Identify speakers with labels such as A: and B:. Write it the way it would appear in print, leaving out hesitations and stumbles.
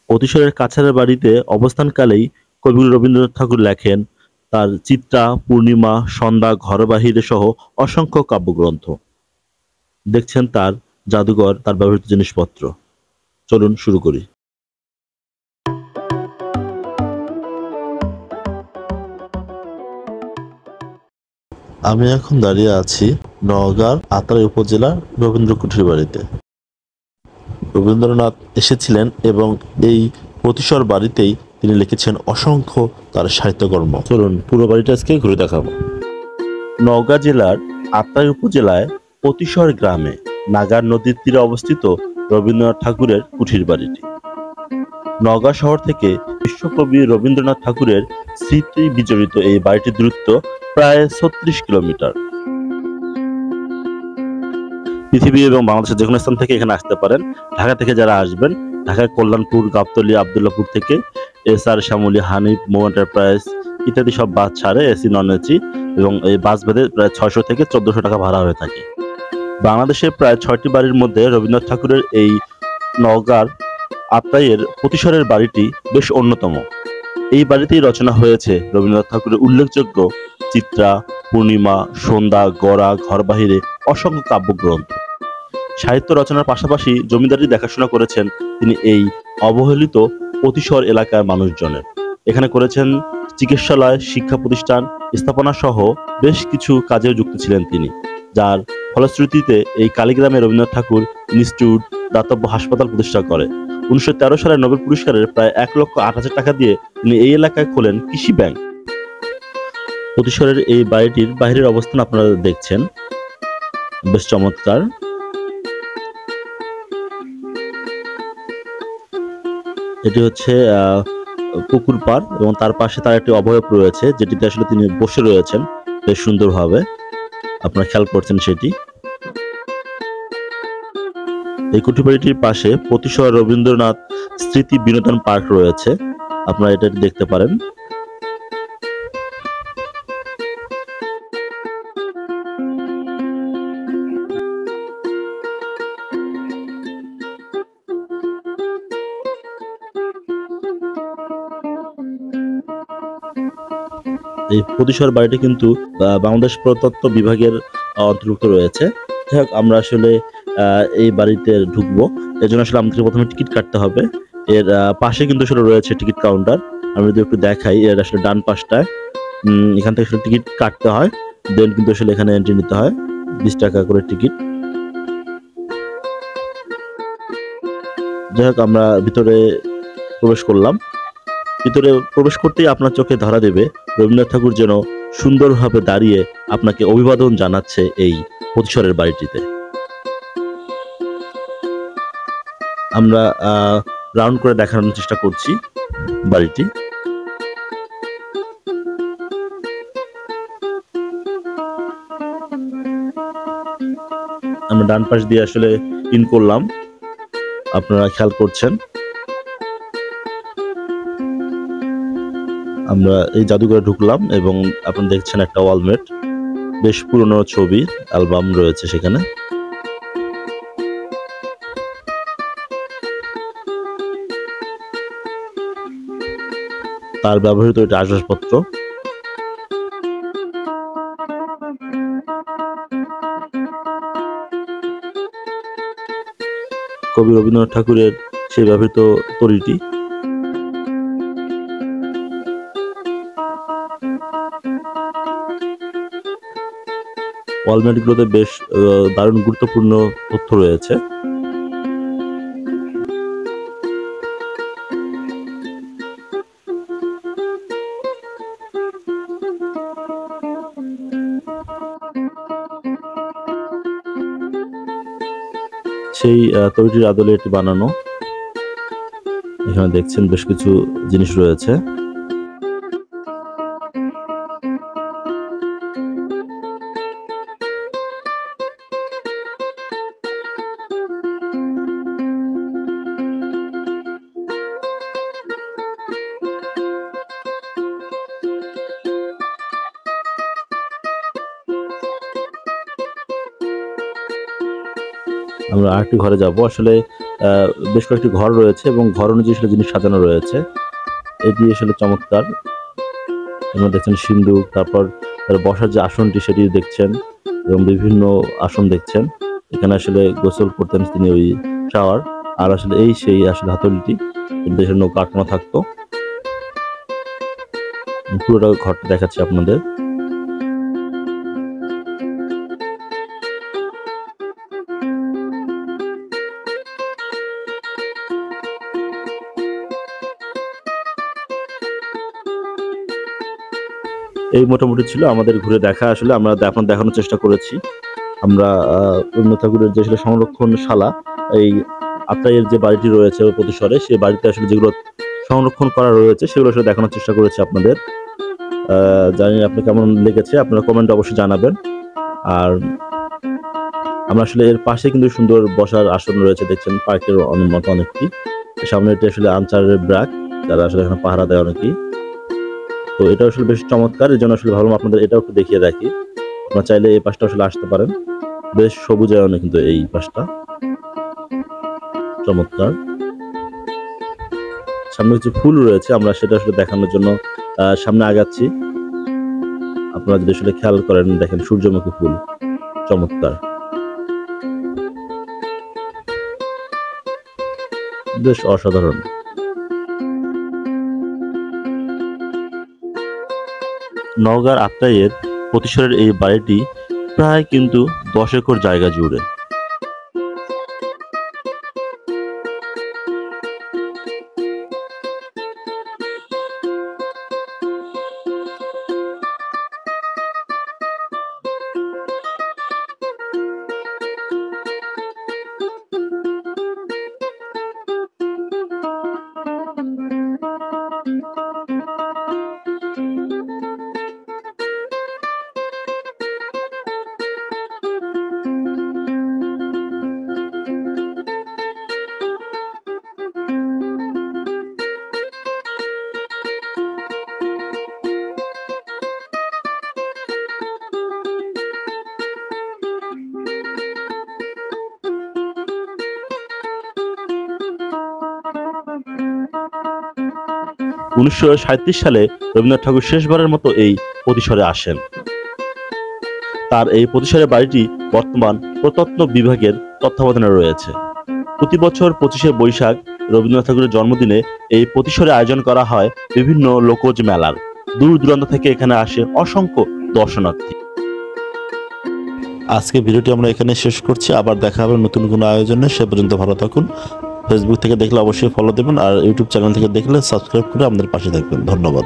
A: অতিশয়ের কাছাড়ের বাড়িতে অবস্থানকালেই কবিগুরু রবীন্দ্রনাথ ঠাকুর লেখেন তার চিত্রা, পূর্ণিমা, সন্ধ্যা, ঘর বাহিরে সহ অসংখ্য কাব্যগ্রন্থ। দেখছেন তার জাদুঘর, তার ব্যবহৃত জিনিসপত্র। চলুন শুরু করি। আমি এখন দাঁড়িয়ে আছি নওগাঁর আত্রাই উপজেলার রবীন্দ্র কুঠির বাড়িতে। রবীন্দ্রনাথ এসেছিলেন এবং এই প্রতিসর বাড়িতেই তিনি লিখেছেন অসংখ্য তার সাহিত্যকর্ম। চলুন পুরো বাড়িটা আজকে ঘুরে দেখাবো। নওগাঁ জেলার আত্রাই উপজেলায় প্রতিসর গ্রামে নাগার নদীর তীরে অবস্থিত রবীন্দ্রনাথ ঠাকুরের কুঠির বাড়িটি। নওগাঁ শহর থেকে বিশ্বকবি রবীন্দ্রনাথ ঠাকুরের স্মৃতি বিজড়িত এই বাড়িটির দূরত্ব প্রায় ৩৬ কিলোমিটার। পৃথিবী এবং বাংলাদেশের যে কোনো স্থান থেকে এখানে আসতে পারেন। ঢাকা থেকে যারা আসবেন, ঢাকার কল্যাণপুর, গাবতলী, আবদুল্লাপুর থেকে এসআর, শ্যামলী, হানিফ, মো এন্টারপ্রাইজ ইত্যাদি সব বাস ছাড়ে, এসি, নন এসি, এবং এই বাস ভেদে প্রায় ৬০০ থেকে ১৪০০ টাকা ভাড়া হয়ে থাকে। বাংলাদেশের প্রায় ৬টি বাড়ির মধ্যে রবীন্দ্রনাথ ঠাকুরের এই নওগাঁর আত্রাইয়ের প্রতিসরের বাড়িটি বেশ অন্যতম। এই বাড়িতেই রচনা হয়েছে রবীন্দ্রনাথ ঠাকুরের উল্লেখযোগ্য চিত্রা, পূর্ণিমা, সন্ধ্যা, গড়া, ঘর বাহিরে অসংখ্য কাব্যগ্রন্থ। সাহিত্য রচনার পাশাপাশি জমিদারি দেখাশোনা করেছেন তিনি এই অবহেলিত প্রতিসর এলাকার মানুষজনের। এখানে করেছেন চিকিৎসালয়, শিক্ষা প্রতিষ্ঠান স্থাপনা সহ বেশ কিছু কাজেও যুক্ত ছিলেন তিনি, যার ফলশ্রুতিতে এই কালীগ্রামে রবীন্দ্রনাথ ঠাকুর ইনস্টিটিউট, দাতব্য হাসপাতাল প্রতিষ্ঠা করে। ১৯১৩ সালে নোবেল পুরস্কারের প্রায় ১,০৮,০০০ টাকা দিয়ে তিনি এই এলাকায় খোলেন কৃষি ব্যাংক। প্রতিসরের এই বাড়িটির বাইরের অবস্থান আপনারা দেখছেন, বেশ চমৎকার। এটি হচ্ছে পুকুর পাড় এবং তার পাশে তার একটি অবয়ব রয়েছে, যেটিতে আসলে তিনি বসে রয়েছেন বেশ সুন্দরভাবে। আপনারা খেয়াল করছেন সেটি। এই কুঠিবাড়িটির পাশে প্রতিসর রবীন্দ্রনাথ স্মৃতি বিনোদন পার্ক রয়েছে, আপনারা এটা দেখতে পারেন। এই প্রতিসর বাড়িটি কিন্তু বাংলাদেশ প্রত্নতত্ত্ব বিভাগের অন্তর্ভুক্ত রয়েছে। যাই হোক, আমরা আসলে এই বাড়িতে ঢুকবো, এর জন্য আসলে আমাদের প্রথমে টিকিট কাটতে হবে। এর পাশে কিন্তু আসলে রয়েছে টিকিট কাউন্টার। আমি যদি একটু দেখাই, এর আসলে ডান পাশটায় এখান থেকে আসলে টিকিট কাটতে হয়, দেন কিন্তু আসলে এখানে এন্ট্রি নিতে হয়, ২০ টাকা করে টিকিট। যাই হোক, আমরা ভিতরে প্রবেশ করলাম। ভিতরে প্রবেশ করতেই আপনার চোখে ধরা দেবে রবীন্দ্রনাথ ঠাকুর যেন সুন্দরভাবে দাঁড়িয়ে আপনাকে অভিবাদন জানাচ্ছে এই প্রতিসরের বাড়িটিতে। আমরা রাউন্ড করে দেখানোর চেষ্টা করছি বাড়িটি। আমরা ডান পাশ দিয়ে আসলে ইন করলাম, আপনারা খেয়াল করছেন। আমরা এই জাদুঘরে ঢুকলাম এবং আপনারা দেখছেন একটা ওয়ালমেট, বেশ পুরনো ছবি অ্যালবাম রয়েছে সেখানে। তার ব্যবহৃত এটা আসবাবপত্র। কবি রবীন্দ্রনাথ ঠাকুরের সেই ব্যবহৃত তরীটি। ওয়ালমেটগুলোতে বেশ দারুণ গুরুত্বপূর্ণ তথ্য রয়েছে। সেই তৈরিটির আদলে এটি বানানো। এখানে দেখছেন বেশ কিছু জিনিস রয়েছে। আমরা আরেকটি ঘরে যাব। আসলে বেশ কয়েকটি ঘর রয়েছে এবং ঘর অনুযায়ী আসলে জিনিস সাজানো রয়েছে। এটি আসলে চমৎকার। এখানে দেখছেন সিন্দুক, তারপর তার বসার যে আসনটি সেটি দেখছেন এবং বিভিন্ন আসন দেখছেন। এখানে আসলে গোসল করতেন তিনি, ওই শাওয়ার। আর আসলে এই সেই আসলে হাতলটি দেশের নৌকা আটকানো থাকতো। পুরোটা ঘরটা দেখাচ্ছি আপনাদের। এই মোটামুটি ছিল আমাদের ঘুরে দেখা। আসলে আমরা আপনার দেখানোর চেষ্টা করেছি। আমরা রবীন্দ্রনাথ ঠাকুরের যে আসলে সংরক্ষণশালা, এই আত্রাইয়ের যে বাড়িটি রয়েছে প্রতিশরে, সেই বাড়িতে আসলে যেগুলো সংরক্ষণ করা রয়েছে সেগুলো আসলে দেখানোর চেষ্টা করেছি আপনাদের। জানি আপনি কেমন লেগেছে, আপনারা কমেন্টে অবশ্যই জানাবেন। আর আমরা আসলে এর পাশে কিন্তু সুন্দর বসার আসন রয়েছে, দেখছেন পার্কের মতো অনেকটি। সামনে এটি আসলে আনসারের ব্রাক, যারা আসলে এখানে পাহারা দেয় অনেকেই। তো এটা আসলে বেশ চমৎকার, এই জন্য আসলে ভাবলাম আপনাদের এটাও একটু দেখিয়ে রাখি। আপনারা চাইলে এই পাশটা আসলে আসতে পারেন। বেশ সবুজায়নে কিন্তু এই পাশটা চমৎকার। সামনে কিছু ফুল রয়েছে, আমরা সেটা আসলে দেখানোর জন্য সামনে আগাচ্ছি। আপনারা যদি আসলে খেয়াল করেন, দেখেন সূর্যমুখী ফুল, চমৎকার, বেশ অসাধারণ। নওগাঁর আত্রাইয়ের প্রতিশরের এই বাড়িটি প্রায় কিন্তু 10 একর জায়গা জুড়ে। 1937 সালে রবীন্দ্রনাথ ঠাকুর শেষবারের মতো এই প্রতিশরে আসেন। তার এই প্রতিশরের বাড়িটি বর্তমান প্রত্নতত্ত্ব বিভাগের তত্ত্বাবধানে রয়েছে। প্রতি বছর 25শে বৈশাখ রবীন্দ্রনাথ ঠাকুরের জন্মদিনে এই প্রতিশরে আয়োজন করা হয় বিভিন্ন লোকজ মেলার। দূর দূরান্ত থেকে এখানে আসে অসংখ্য দর্শনার্থী। আজকে ভিডিওটি আমরা এখানে শেষ করছি। আবার দেখা হবে নতুন কোনো আয়োজনে। সে পর্যন্ত ভালো থাকুন। ফেসবুক থেকে দেখলে অবশ্যই ফলো দেবেন, আর ইউটিউব চ্যানেল থেকে দেখলে সাবস্ক্রাইব করে আমাদের পাশে থাকবেন। ধন্যবাদ।